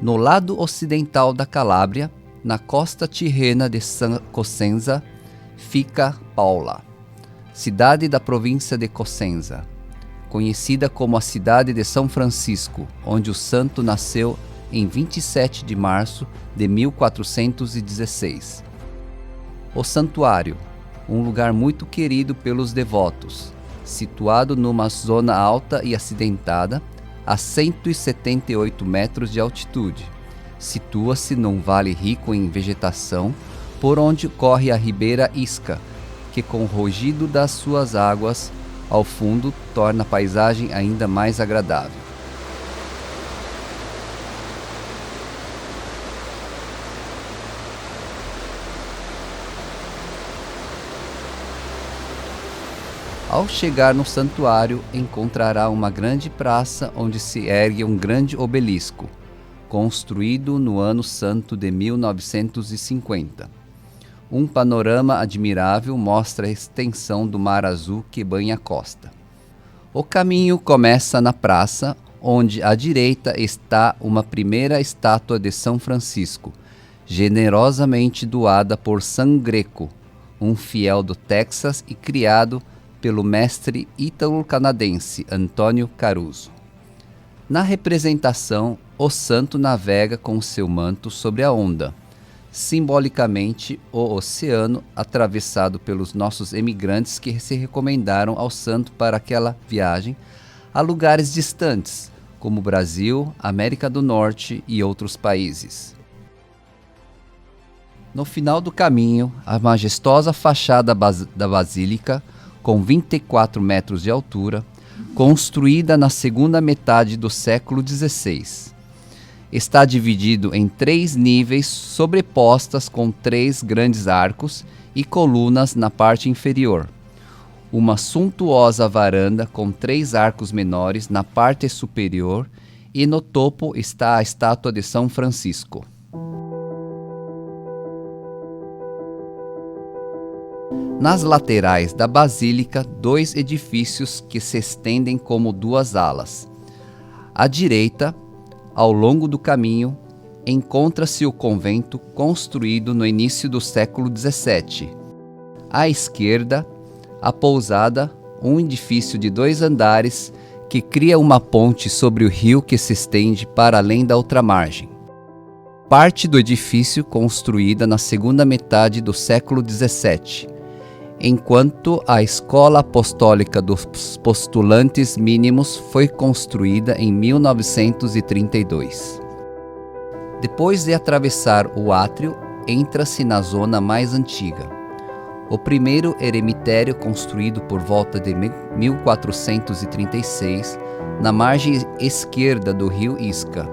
No lado ocidental da Calábria, na costa tirrena de San Cosenza, fica Paula, cidade da província de Cosenza, conhecida como a cidade de São Francisco, onde o santo nasceu em 27 de março de 1416. O santuário, um lugar muito querido pelos devotos, situado numa zona alta e acidentada, a 178 metros de altitude. Situa-se num vale rico em vegetação, por onde corre a Ribeira Isca, que com o rugido das suas águas ao fundo torna a paisagem ainda mais agradável. Ao chegar no santuário, encontrará uma grande praça onde se ergue um grande obelisco, construído no ano santo de 1950. Um panorama admirável mostra a extensão do mar azul que banha a costa. O caminho começa na praça, onde à direita está uma primeira estátua de São Francisco, generosamente doada por San Greco, um fiel do Texas e criado pelo mestre ítalo-canadense Antônio Caruso. Na representação, o santo navega com seu manto sobre a onda, simbolicamente o oceano atravessado pelos nossos emigrantes que se recomendaram ao santo para aquela viagem a lugares distantes, como Brasil, América do Norte e outros países. No final do caminho, a majestosa fachada da basílica, com 24 metros de altura, construída na segunda metade do século XVI. Está dividido em 3 níveis sobrepostas com 3 grandes arcos e colunas na parte inferior. Uma suntuosa varanda com 3 arcos menores na parte superior e no topo está a estátua de São Francisco. Nas laterais da basílica, 2 edifícios que se estendem como 2 alas. À direita, ao longo do caminho, encontra-se o convento construído no início do século XVII. À esquerda, a pousada, um edifício de 2 andares que cria uma ponte sobre o rio que se estende para além da outra margem. Parte do edifício construída na segunda metade do século XVII, enquanto a Escola Apostólica dos Postulantes Mínimos foi construída em 1932. Depois de atravessar o átrio, entra-se na zona mais antiga. O primeiro eremitério, construído por volta de 1436, na margem esquerda do rio Isca,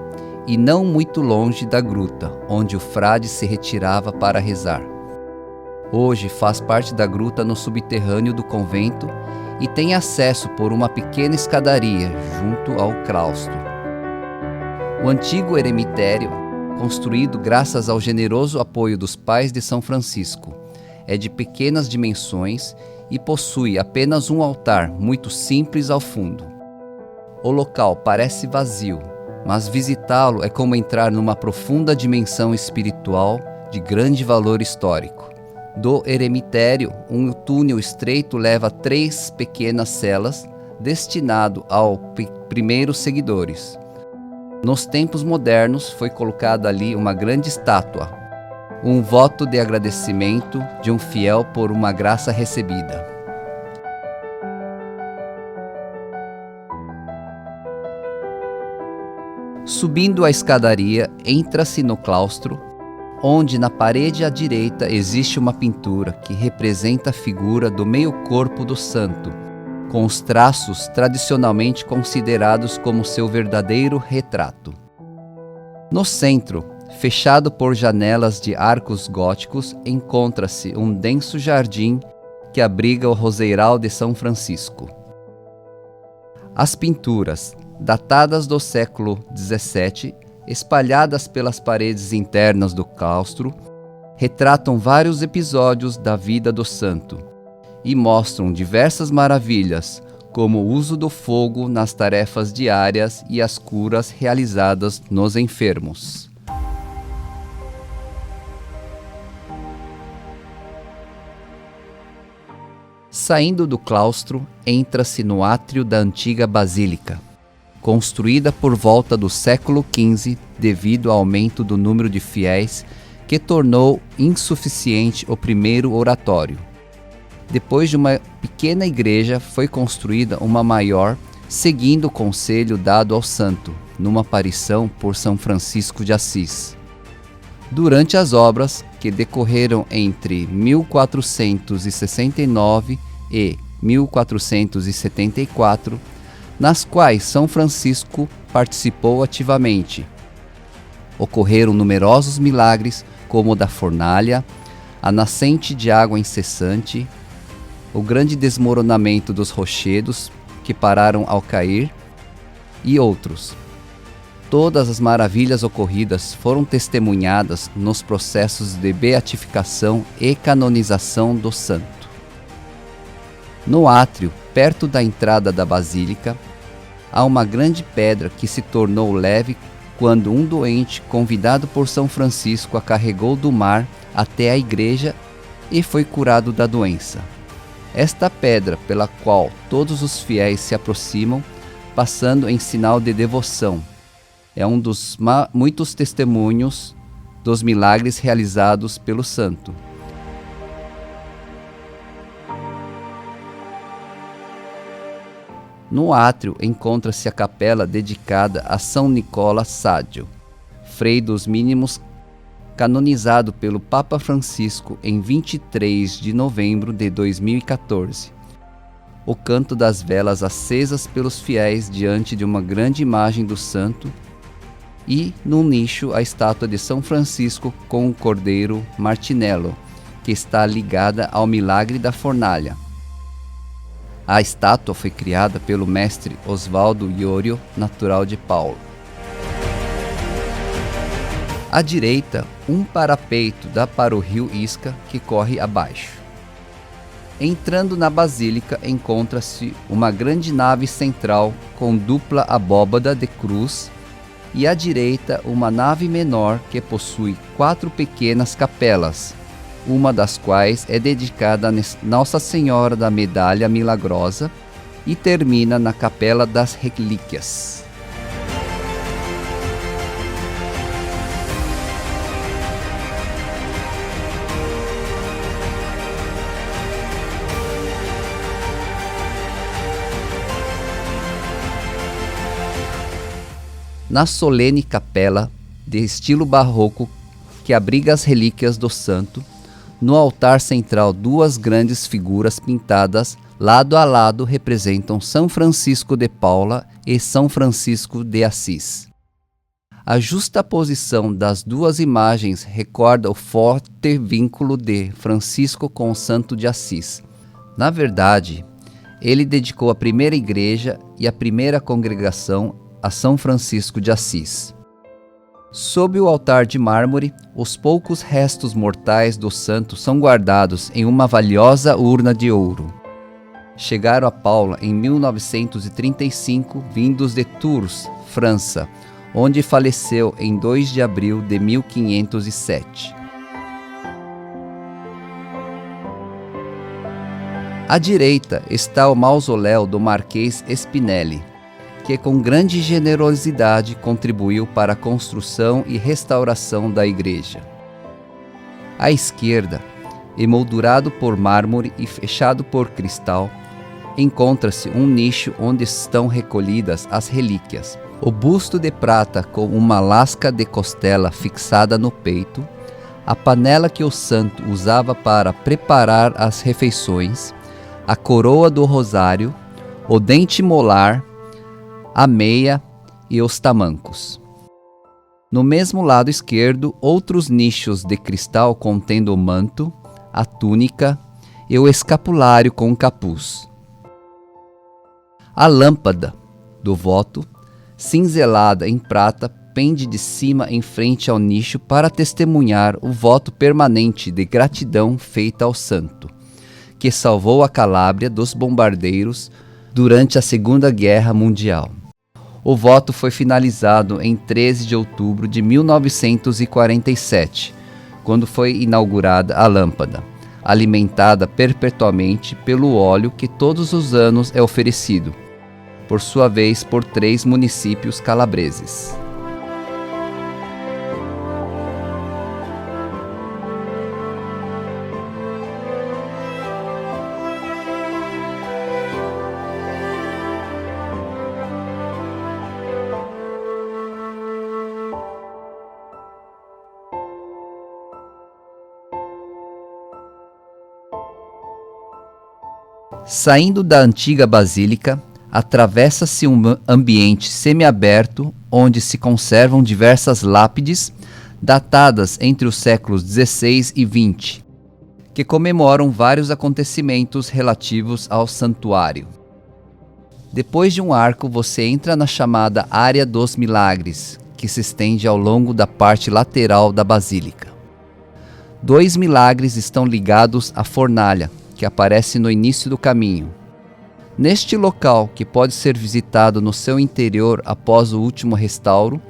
e não muito longe da gruta, onde o frade se retirava para rezar. Hoje faz parte da gruta no subterrâneo do convento e tem acesso por uma pequena escadaria junto ao claustro. O antigo eremitério, construído graças ao generoso apoio dos pais de São Francisco, é de pequenas dimensões e possui apenas um altar muito simples ao fundo. O local parece vazio, mas visitá-lo é como entrar numa profunda dimensão espiritual de grande valor histórico. Do eremitério, um túnel estreito leva a 3 pequenas celas destinado aos primeiros seguidores. Nos tempos modernos foi colocada ali uma grande estátua, um voto de agradecimento de um fiel por uma graça recebida. Subindo a escadaria, entra-se no claustro, onde na parede à direita existe uma pintura que representa a figura do meio-corpo do santo, com os traços tradicionalmente considerados como seu verdadeiro retrato. No centro, fechado por janelas de arcos góticos, encontra-se um denso jardim que abriga o roseiral de São Francisco. As pinturas, datadas do século XVII, espalhadas pelas paredes internas do claustro, retratam vários episódios da vida do santo e mostram diversas maravilhas, como o uso do fogo nas tarefas diárias e as curas realizadas nos enfermos. Saindo do claustro, entra-se no átrio da antiga basílica, construída por volta do século XV devido ao aumento do número de fiéis que tornou insuficiente o primeiro oratório. Depois de uma pequena igreja, foi construída uma maior, seguindo o conselho dado ao santo, numa aparição por São Francisco de Assis. Durante as obras, que decorreram entre 1469 e 1474, nas quais São Francisco participou ativamente, ocorreram numerosos milagres, como o da fornalha, a nascente de água incessante, o grande desmoronamento dos rochedos que pararam ao cair e outros. Todas as maravilhas ocorridas foram testemunhadas nos processos de beatificação e canonização do santo. No átrio, perto da entrada da basílica, há uma grande pedra que se tornou leve quando um doente, convidado por São Francisco, a carregou do mar até a igreja e foi curado da doença. Esta pedra, pela qual todos os fiéis se aproximam, passando em sinal de devoção, é um dos muitos testemunhos dos milagres realizados pelo santo. No átrio encontra-se a capela dedicada a São Nicola Sádio, Frei dos Mínimos, canonizado pelo Papa Francisco em 23 de novembro de 2014. O canto das velas acesas pelos fiéis diante de uma grande imagem do santo e, no nicho, a estátua de São Francisco com o cordeiro Martinello, que está ligada ao milagre da fornalha. A estátua foi criada pelo mestre Osvaldo Iorio, natural de Paulo. À direita, um parapeito dá para o rio Isca, que corre abaixo. Entrando na basílica, encontra-se uma grande nave central com dupla abóbada de cruz e à direita uma nave menor que possui 4 pequenas capelas, uma das quais é dedicada a Nossa Senhora da Medalha Milagrosa e termina na Capela das Relíquias. Na solene capela, de estilo barroco, que abriga as relíquias do santo, no altar central 2 grandes figuras pintadas lado a lado representam São Francisco de Paula e São Francisco de Assis. A justaposição das 2 imagens recorda o forte vínculo de Francisco com o Santo de Assis. Na verdade, ele dedicou a primeira igreja e a primeira congregação a São Francisco de Assis. Sob o altar de mármore, os poucos restos mortais do santo são guardados em uma valiosa urna de ouro. Chegaram a Paula em 1935, vindos de Tours, França, onde faleceu em 2 de abril de 1507. À direita está o mausoléu do Marquês Spinelli, que com grande generosidade contribuiu para a construção e restauração da igreja. À esquerda, emoldurado por mármore e fechado por cristal, encontra-se um nicho onde estão recolhidas as relíquias. O busto de prata com uma lasca de costela fixada no peito, a panela que o santo usava para preparar as refeições, a coroa do rosário, o dente molar, a meia e os tamancos. No mesmo lado esquerdo, outros nichos de cristal contendo o manto, a túnica e o escapulário com capuz. A lâmpada do voto, cinzelada em prata, pende de cima em frente ao nicho para testemunhar o voto permanente de gratidão feita ao santo, que salvou a Calábria dos bombardeiros durante a Segunda Guerra Mundial. O voto foi finalizado em 13 de outubro de 1947, quando foi inaugurada a lâmpada, alimentada perpetuamente pelo óleo que todos os anos é oferecido, por sua vez por 3 municípios calabreses. Saindo da antiga basílica, atravessa-se um ambiente semiaberto onde se conservam diversas lápides datadas entre os séculos XVI e XX, que comemoram vários acontecimentos relativos ao santuário. Depois de um arco, você entra na chamada Área dos Milagres, que se estende ao longo da parte lateral da basílica. 2 milagres estão ligados à fornalha, que aparece no início do caminho. Neste local, que pode ser visitado no seu interior após o último restauro,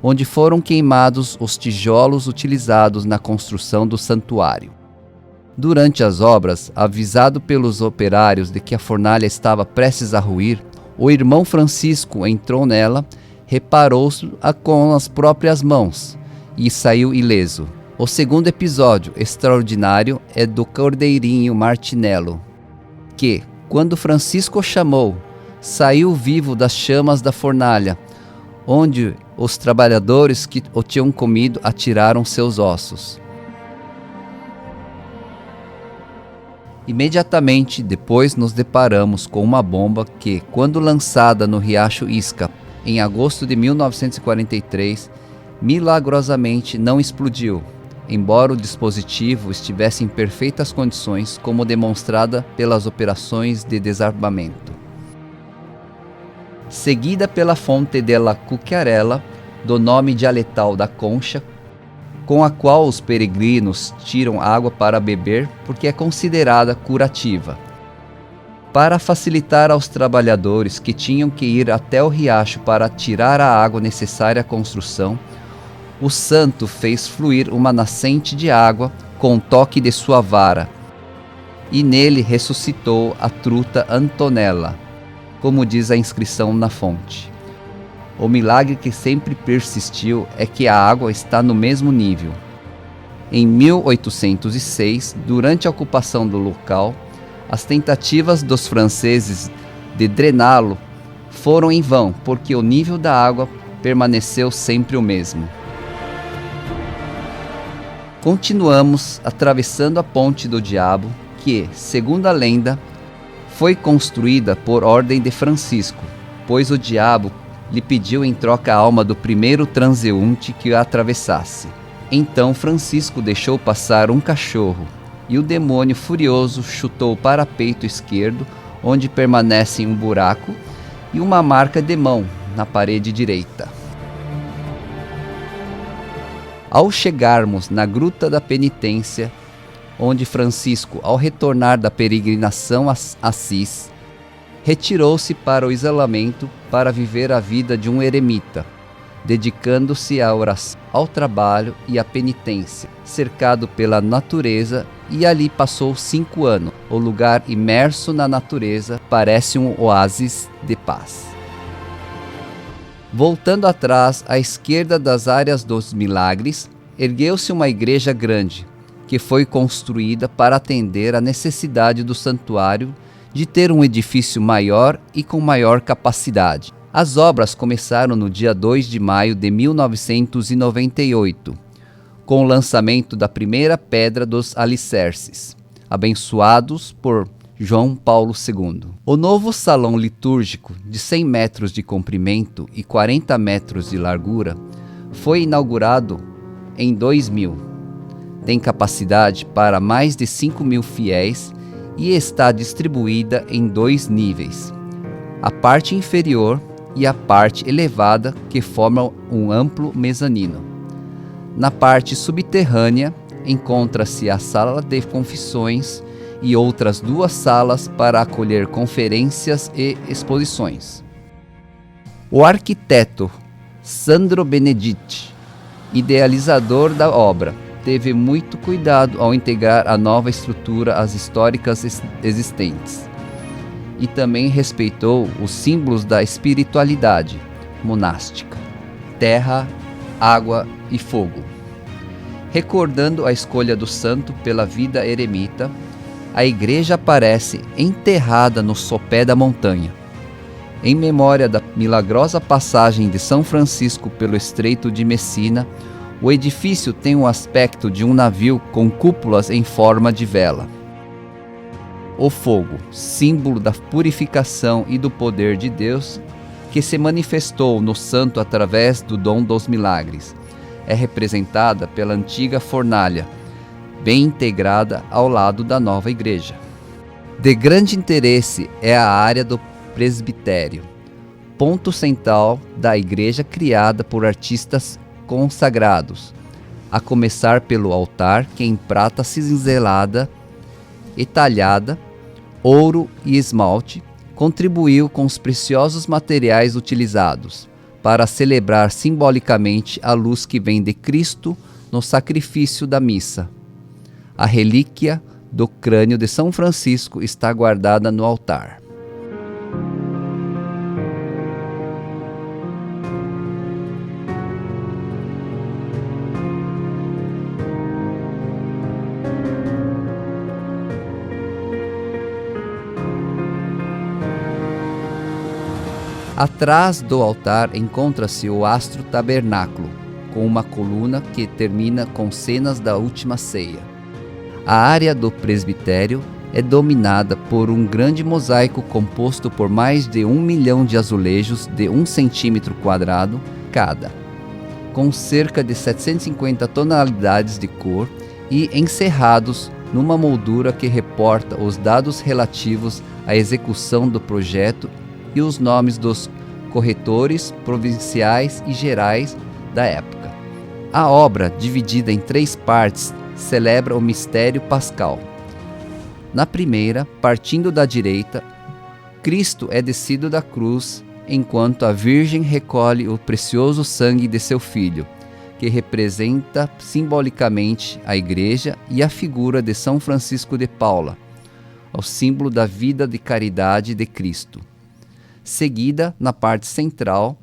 onde foram queimados os tijolos utilizados na construção do santuário. Durante as obras, avisado pelos operários de que a fornalha estava prestes a ruir, o irmão Francisco entrou nela, reparou-a com as próprias mãos e saiu ileso. O segundo episódio extraordinário é do Cordeirinho Martinello, que, quando Francisco o chamou, saiu vivo das chamas da fornalha, onde os trabalhadores que o tinham comido atiraram seus ossos. Imediatamente depois nos deparamos com uma bomba que, quando lançada no Riacho Isca, em agosto de 1943, milagrosamente não explodiu, embora o dispositivo estivesse em perfeitas condições, como demonstrada pelas operações de desarmamento. Seguida pela Fonte della Cucchiarella, do nome dialetal da concha, com a qual os peregrinos tiram água para beber porque é considerada curativa. Para facilitar aos trabalhadores que tinham que ir até o riacho para tirar a água necessária à construção, o santo fez fluir uma nascente de água com o toque de sua vara, e nele ressuscitou a truta Antonella, como diz a inscrição na fonte. O milagre que sempre persistiu é que a água está no mesmo nível. Em 1806, durante a ocupação do local, as tentativas dos franceses de drená-lo foram em vão, porque o nível da água permaneceu sempre o mesmo. Continuamos atravessando a Ponte do Diabo, que, segundo a lenda, foi construída por ordem de Francisco, pois o diabo lhe pediu em troca a alma do primeiro transeunte que a atravessasse. Então Francisco deixou passar um cachorro, e o demônio furioso chutou o parapeito esquerdo, onde permanece um buraco e uma marca de mão na parede direita. Ao chegarmos na Gruta da Penitência, onde Francisco, ao retornar da peregrinação a Assis, retirou-se para o isolamento para viver a vida de um eremita, dedicando-se à oração, ao trabalho e à penitência, cercado pela natureza, e ali passou 5 anos. O lugar imerso na natureza parece um oásis de paz. Voltando atrás, à esquerda das áreas dos milagres, ergueu-se uma igreja grande, que foi construída para atender à necessidade do santuário de ter um edifício maior e com maior capacidade. As obras começaram no dia 2 de maio de 1998, com o lançamento da primeira pedra dos alicerces, abençoados por João Paulo II. O novo salão litúrgico, de 100 metros de comprimento e 40 metros de largura, foi inaugurado em 2000. Tem capacidade para mais de 5.000 fiéis e está distribuída em 2 níveis: a parte inferior e a parte elevada, que formam um amplo mezanino. Na parte subterrânea encontra-se a sala de confissões e outras 2 salas para acolher conferências e exposições. O arquiteto Sandro Benedetti, idealizador da obra, teve muito cuidado ao integrar a nova estrutura às históricas existentes e também respeitou os símbolos da espiritualidade monástica: terra, água e fogo. Recordando a escolha do santo pela vida eremita, a igreja aparece enterrada no sopé da montanha. Em memória da milagrosa passagem de São Francisco pelo Estreito de Messina, o edifício tem o aspecto de um navio com cúpulas em forma de vela. O fogo, símbolo da purificação e do poder de Deus, que se manifestou no santo através do dom dos milagres, é representada pela antiga fornalha, bem integrada ao lado da nova igreja. De grande interesse é a área do presbitério, ponto central da igreja criada por artistas consagrados, a começar pelo altar, que em prata cinzelada e talhada, ouro e esmalte, contribuiu com os preciosos materiais utilizados para celebrar simbolicamente a luz que vem de Cristo no sacrifício da missa. A relíquia do crânio de São Francisco está guardada no altar. Atrás do altar encontra-se o astro tabernáculo, com uma coluna que termina com cenas da última ceia. A área do presbitério é dominada por um grande mosaico composto por mais de 1 milhão de azulejos de 1 centímetro quadrado cada, com cerca de 750 tonalidades de cor e encerrados numa moldura que reporta os dados relativos à execução do projeto e os nomes dos corretores provinciais e gerais da época. A obra, dividida em 3 partes, celebra o mistério pascal. Na primeira, partindo da direita, Cristo é descido da cruz, enquanto a Virgem recolhe o precioso sangue de seu Filho, que representa simbolicamente a Igreja, e a figura de São Francisco de Paula, o símbolo da vida de caridade de Cristo. Seguida, na parte central,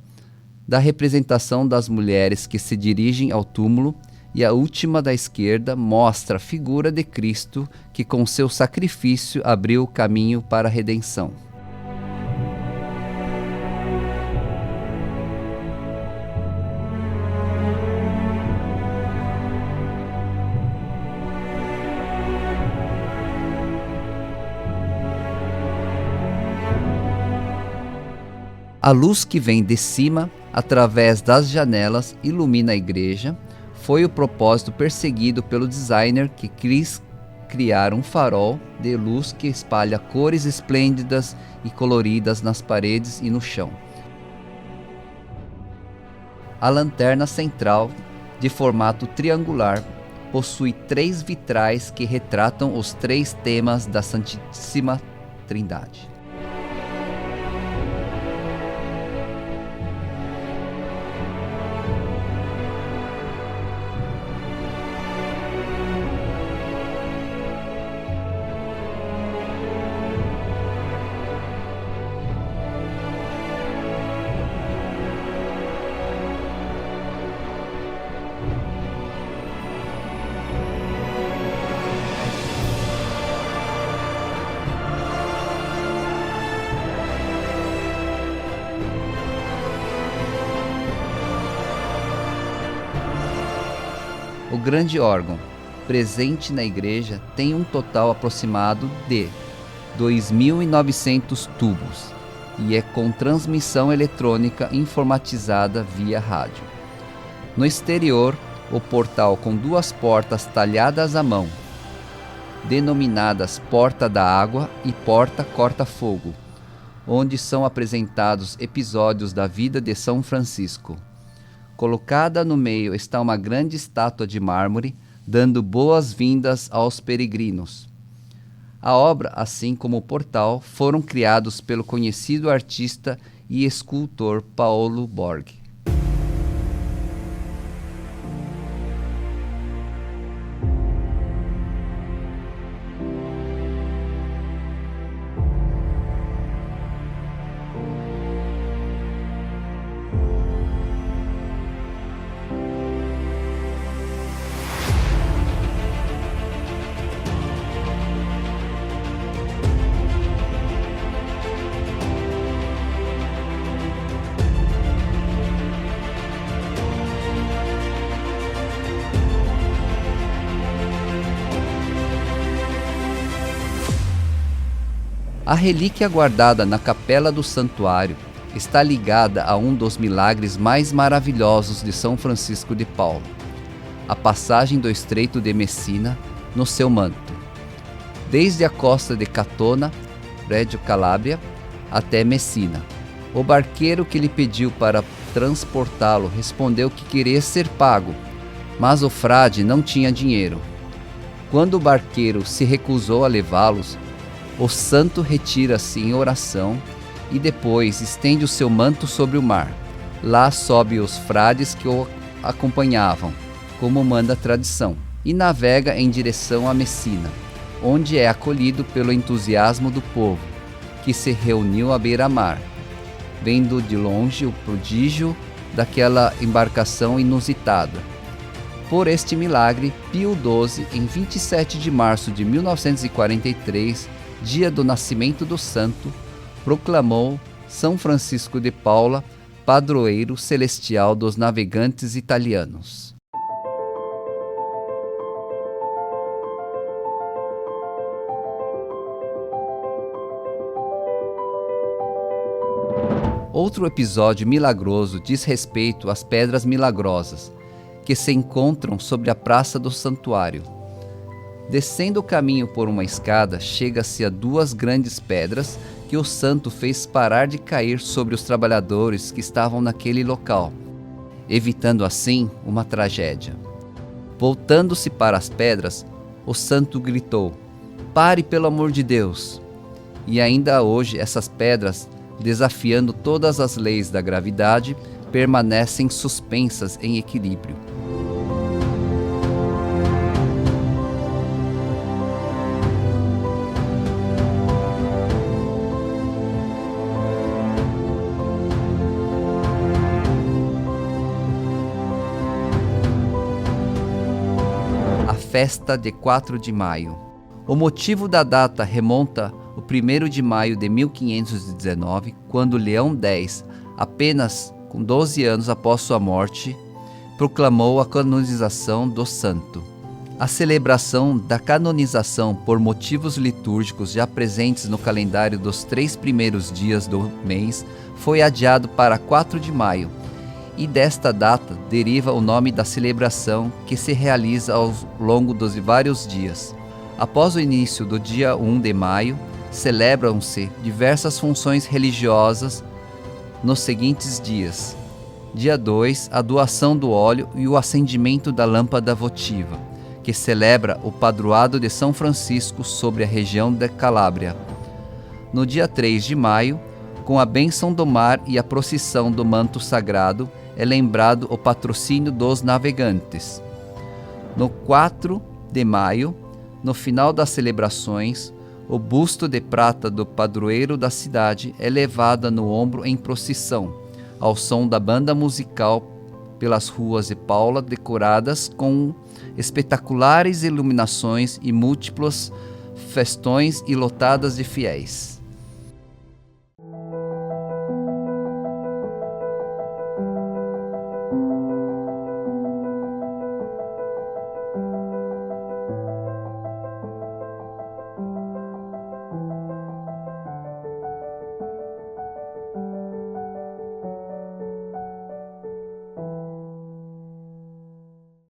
da representação das mulheres que se dirigem ao túmulo, e a última da esquerda mostra a figura de Cristo que com seu sacrifício abriu o caminho para a redenção. A luz que vem de cima, através das janelas, ilumina a igreja. Foi o propósito perseguido pelo designer que quis criar um farol de luz que espalha cores esplêndidas e coloridas nas paredes e no chão. A lanterna central, de formato triangular, possui 3 vitrais que retratam os 3 temas da Santíssima Trindade. O grande órgão, presente na igreja, tem um total aproximado de 2.900 tubos e é com transmissão eletrônica informatizada via rádio. No exterior, o portal com 2 portas talhadas à mão, denominadas Porta da Água e Porta Corta-Fogo, onde são apresentados episódios da vida de São Francisco. Colocada no meio está uma grande estátua de mármore, dando boas-vindas aos peregrinos. A obra, assim como o portal, foram criados pelo conhecido artista e escultor Paolo Borg. A relíquia guardada na capela do santuário está ligada a um dos milagres mais maravilhosos de São Francisco de Paula, a passagem do Estreito de Messina no seu manto, desde a costa de Catona, Reggio Calabria, até Messina. O barqueiro que lhe pediu para transportá-lo respondeu que queria ser pago, mas o frade não tinha dinheiro. Quando o barqueiro se recusou a levá-los, o santo retira-se em oração e depois estende o seu manto sobre o mar. Lá sobe os frades que o acompanhavam, como manda a tradição, e navega em direção a Messina, onde é acolhido pelo entusiasmo do povo, que se reuniu à beira-mar, vendo de longe o prodígio daquela embarcação inusitada. Por este milagre, Pio XII, em 27 de março de 1943, dia do nascimento do santo, proclamou São Francisco de Paula padroeiro celestial dos navegantes italianos. Outro episódio milagroso diz respeito às pedras milagrosas, que se encontram sobre a praça do santuário. Descendo o caminho por uma escada, chega-se a duas grandes pedras que o santo fez parar de cair sobre os trabalhadores que estavam naquele local, evitando assim uma tragédia. Voltando-se para as pedras, o santo gritou: "Pare, pelo amor de Deus!" E ainda hoje essas pedras, desafiando todas as leis da gravidade, permanecem suspensas em equilíbrio. Festa de 4 de maio. O motivo da data remonta ao 1º de maio de 1519, quando Leão X, apenas com 12 anos após sua morte, proclamou a canonização do santo. A celebração da canonização por motivos litúrgicos já presentes no calendário dos 3 primeiros dias do mês foi adiado para 4 de maio, e desta data deriva o nome da celebração, que se realiza ao longo dos vários dias. Após o início do dia 1 de maio, celebram-se diversas funções religiosas nos seguintes dias. Dia 2, a doação do óleo e o acendimento da lâmpada votiva, que celebra o padroado de São Francisco sobre a região de Calábria. No dia 3 de maio, com a bênção do mar e a procissão do manto sagrado, é lembrado o patrocínio dos navegantes. No 4 de maio, no final das celebrações, o busto de prata do padroeiro da cidade é levado no ombro em procissão, ao som da banda musical pelas ruas de Paula, decoradas com espetaculares iluminações e múltiplos festões e lotadas de fiéis.